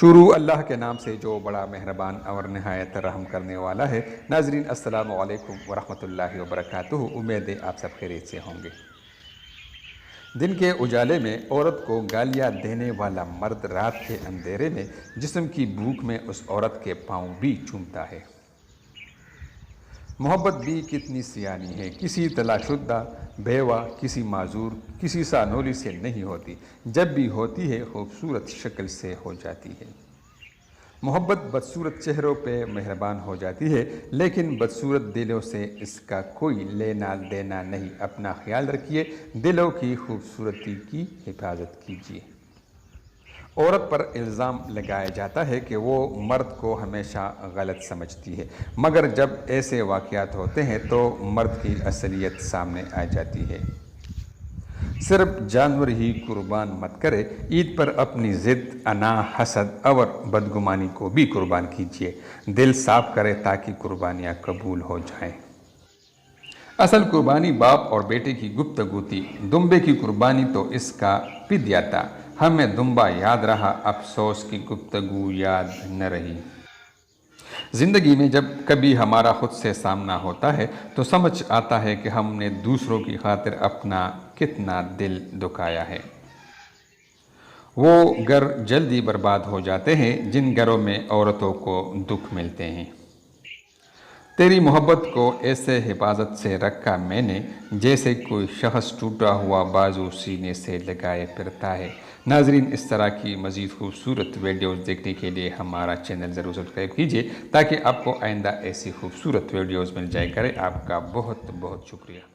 शुरू अल्लाह के नाम से जो बड़ा मेहरबान और नहायत रहम करने वाला है। नाज़रीन अस्सलामु अलैकुम वरहमतुल्लाहि वबरकातुहू। उम्मीद है आप सब खैरियत से होंगे। दिन के उजाले में औरत को गालियाँ देने वाला मर्द रात के अंधेरे में जिस्म की भूख में उस औरत के पाँव भी चूमता है। मोहब्बत भी कितनी सियानी है, किसी तलाशुदा बेवा, किसी माजूर, किसी सानोली से नहीं होती, जब भी होती है खूबसूरत शक्ल से हो जाती है। मोहब्बत बदसूरत चेहरों पे मेहरबान हो जाती है, लेकिन बदसूरत दिलों से इसका कोई लेना देना नहीं। अपना ख्याल रखिए, दिलों की खूबसूरती की हिफाजत कीजिए। औरत पर इल्ज़ाम लगाया जाता है कि वो मर्द को हमेशा गलत समझती है, मगर जब ऐसे वाक़यात होते हैं तो मर्द की असलियत सामने आ जाती है। सिर्फ जानवर ही कुर्बान मत करे, ईद पर अपनी ज़िद, अना, हसद और बदगुमानी को भी कुर्बान कीजिए। दिल साफ करे ताकि कुर्बानियाँ कबूल हो जाएं। असल कुर्बानी बाप और बेटे की गुफ्तगू थी, दुम्बे की कुर्बानी तो इसका पिद्या था। हमें दुम्बा याद रहा, अफसोस की गुफ्तगू याद न रही। ज़िंदगी में जब कभी हमारा खुद से सामना होता है तो समझ आता है कि हमने दूसरों की खातिर अपना कितना दिल दुखाया है। वो घर जल्दी बर्बाद हो जाते हैं जिन घरों में औरतों को दुख मिलते हैं। तेरी मोहब्बत को ऐसे हिफाजत से रखा मैंने जैसे कोई शख्स टूटा हुआ बाजू सीने से लगाए फिरता है। नाजरीन, इस तरह की मज़ीद खूबसूरत वीडियोज़ देखने के लिए हमारा चैनल ज़रूर सब्सक्राइब कीजिए ताकि आपको आइंदा ऐसी खूबसूरत वीडियोज़ मिल जाए करें। आपका बहुत बहुत शुक्रिया।